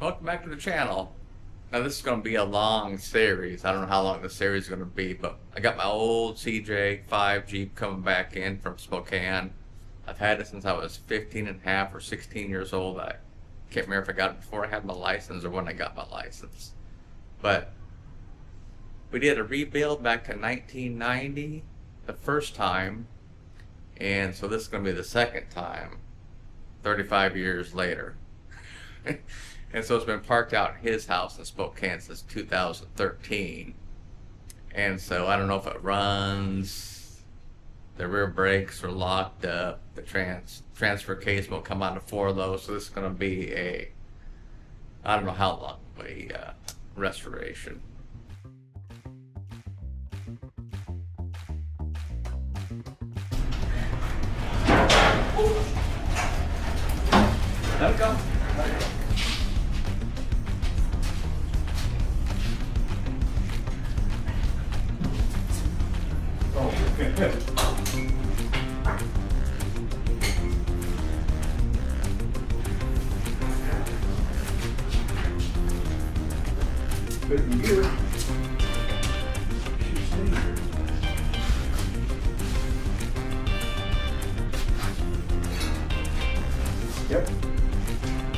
Welcome back to the channel. Now this is going to be a long series. I don't know how long the series is going to be, but I got my old CJ5 Jeep coming back in from Spokane. I've had it since I was 15 and a half or 16 years old. I can't remember if I got it before I had my license or when I got my license. But we did a rebuild back in 1990 the first time, and so this is going to be the second time 35 years later. And so it's been parked out in his house in Spokane since 2013. And so I don't know if it runs, the rear brakes are locked up, the transfer case won't come out of 4 of those. So this is going to be a, I don't know how long, a restoration. Let it go. Let it go. Good gear. Yep.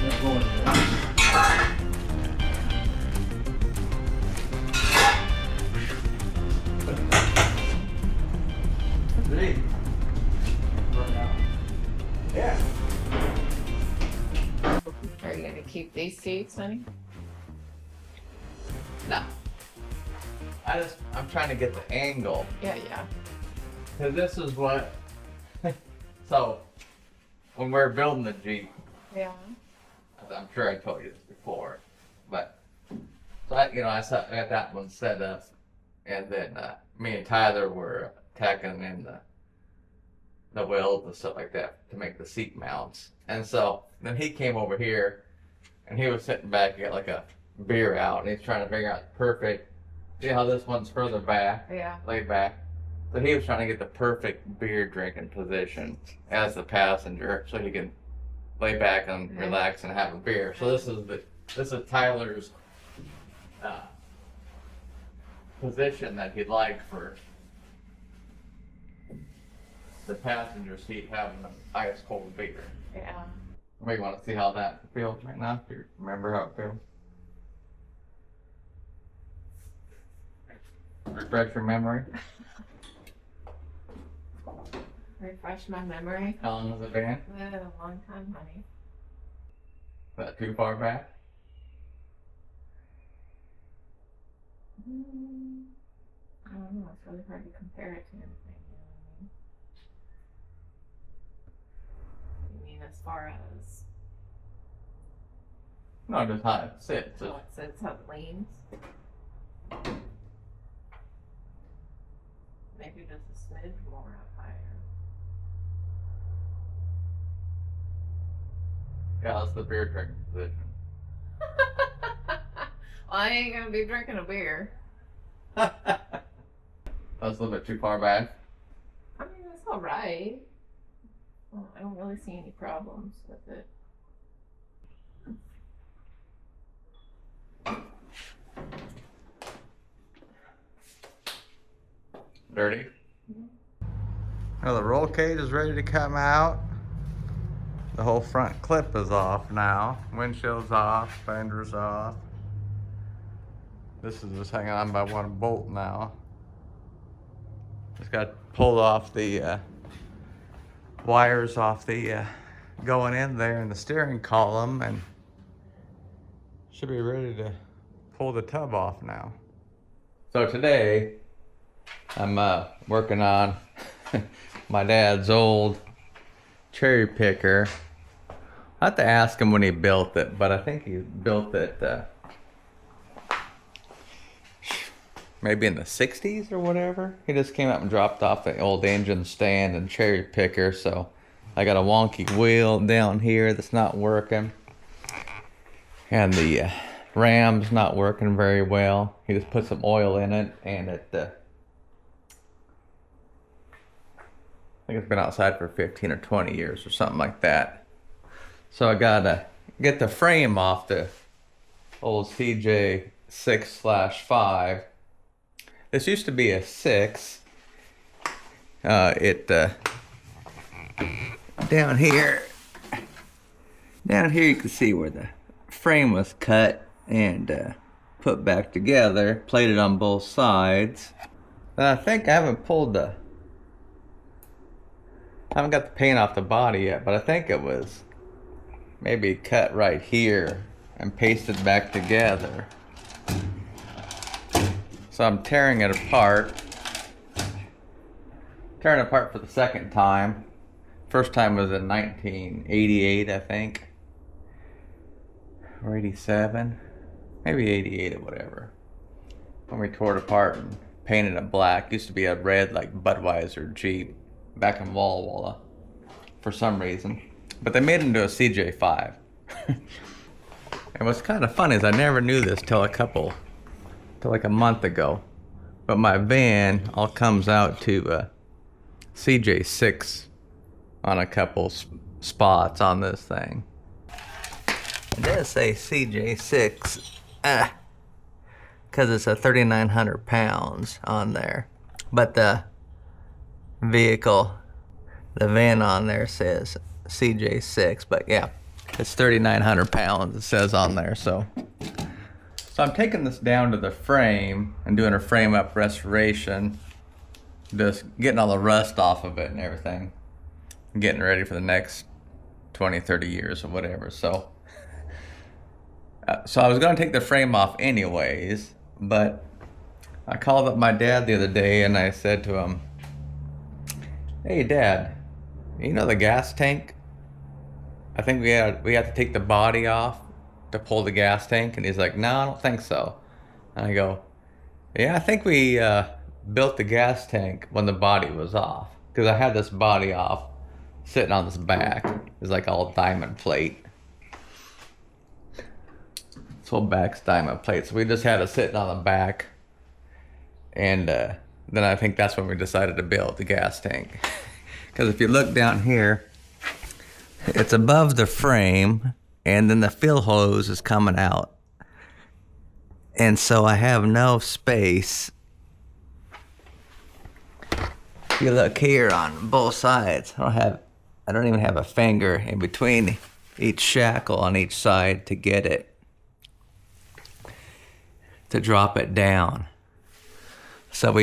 Not going there. Yeah. Are you gonna keep these seats, honey? No. I'm trying to get the angle. Yeah. Cause this is what, so when we're building the Jeep, Yeah. I'm sure I told you this before, but so I got that one set up, and then me and Tyler were tacking in the wheels and stuff like that to make the seat mounts. And so then he came over here, and he was sitting back, he got like a beer out, and he's trying to figure out the perfect. See how this one's further back, Yeah. laid back. So he was trying to get the perfect beer drinking position as the passenger, so he can lay back and relax and have a beer. So this is Tyler's position that he'd like for the passenger seat, having an ice cold beer. Yeah. We want to see how that feels right now. Do you remember how it feels? Refresh your memory. Refresh my memory. How long has it been? A long time, honey. Is that too far back? I don't know. It's really hard to compare it to anything. You mean as far as? No, just how it sits. Oh, it says how it leans. Maybe just a smidge more up higher. Yeah, that's the beer drinking position. Well, I ain't gonna be drinking a beer. That's a little bit too far back. I mean, it's all right. Well, I don't really see any problems with it. Dirty. Well, the roll cage is ready to come out. The whole front clip is off now. Windshield's off, fender's off. This is just hanging on by one bolt now. Just got pulled off the wires off the going in there in the steering column, and should be ready to pull the tub off now. So today I'm working on my dad's old cherry picker. I have to ask him when he built it, but I think he built it maybe in the 60s or whatever. He just came up and dropped off the old engine stand and cherry picker, so I got a wonky wheel down here that's not working, and the ram's not working very well. He just put some oil in it, and it I think it's been outside for 15 or 20 years or something like that. So I gotta get the frame off the old CJ6/5. This used to be a 6. Down here you can see where the frame was cut and put back together, plated on both sides. And I think I haven't got the paint off the body yet, but I think it was maybe cut right here and pasted back together. So I'm tearing it apart. Tearing it apart for the second time. First time was in 1988, I think. Or 87. Maybe 88 or whatever. When we tore it apart and painted it black. Used to be a red like Budweiser Jeep back in Walla Walla for some reason. But they made it into a CJ5. And what's kind of funny is I never knew this till like a month ago. But my van all comes out to CJ6 on a couple spots on this thing. It does say CJ6 because it's a 3,900 pounds on there. But the vehicle, the van on there says CJ6, but yeah, it's 3,900 pounds, it says on there. So I'm taking this down to the frame and doing a frame up restoration, just getting all the rust off of it and everything, and getting ready for the next 20, 30 years or whatever. So I was going to take the frame off anyways, but I called up my dad the other day and I said to him, "Hey Dad, you know the gas tank? I think we have to take the body off to pull the gas tank." And he's like, "No, I don't think so." And I go, "Yeah, I think we built the gas tank when the body was off, because I had this body off sitting on this back. It's like all diamond plate. This whole back's diamond plate. So we just had it sitting on the back. And then I think that's when we decided to build the gas tank. Because if you look down here, it's above the frame, and then the fill hose is coming out. And so I have no space. If you look here on both sides, I don't even have a finger in between each shackle on each side to get it, to drop it down. So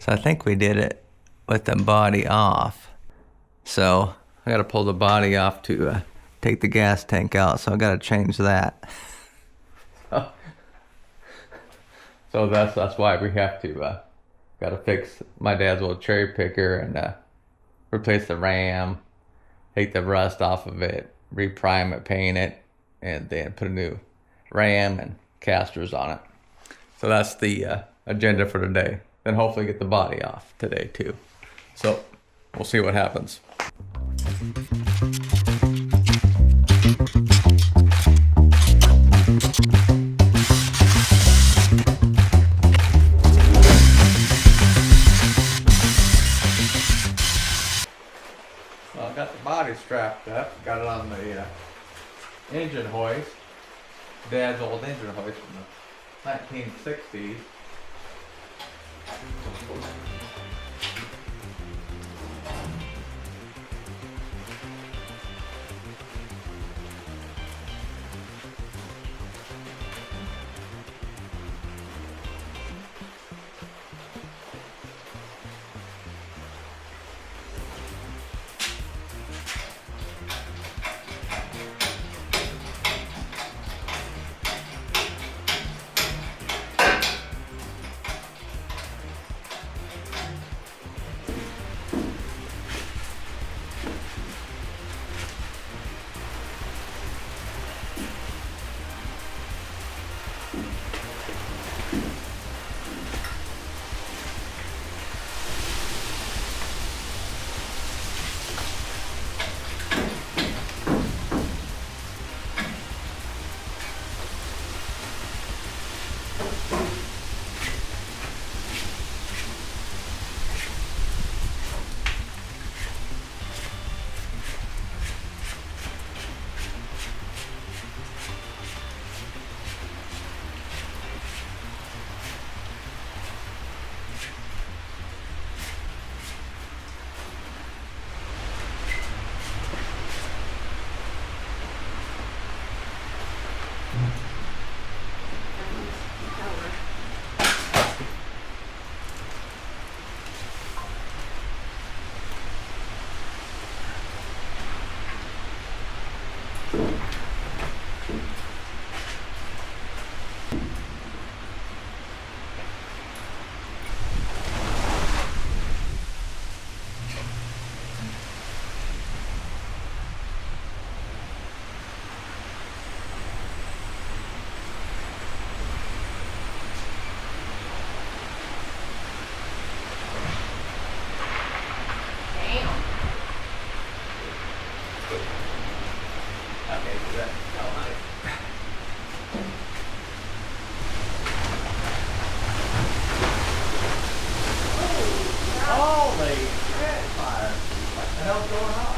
I think we did it with the body off. So I gotta pull the body off to take the gas tank out, so I gotta change that. So that's why we have to gotta fix my dad's old cherry picker and replace the ram, take the rust off of it, reprime it, paint it, and then put a new ram and casters on it. So that's the agenda for today. Then hopefully get the body off today too. So we'll see what happens. Well, I got the body strapped up, got it on the engine hoist. Dad's old engine hoist from the 1960s. Okay, do that. Oh, nice. Holy shit, fire. What the hell's going on?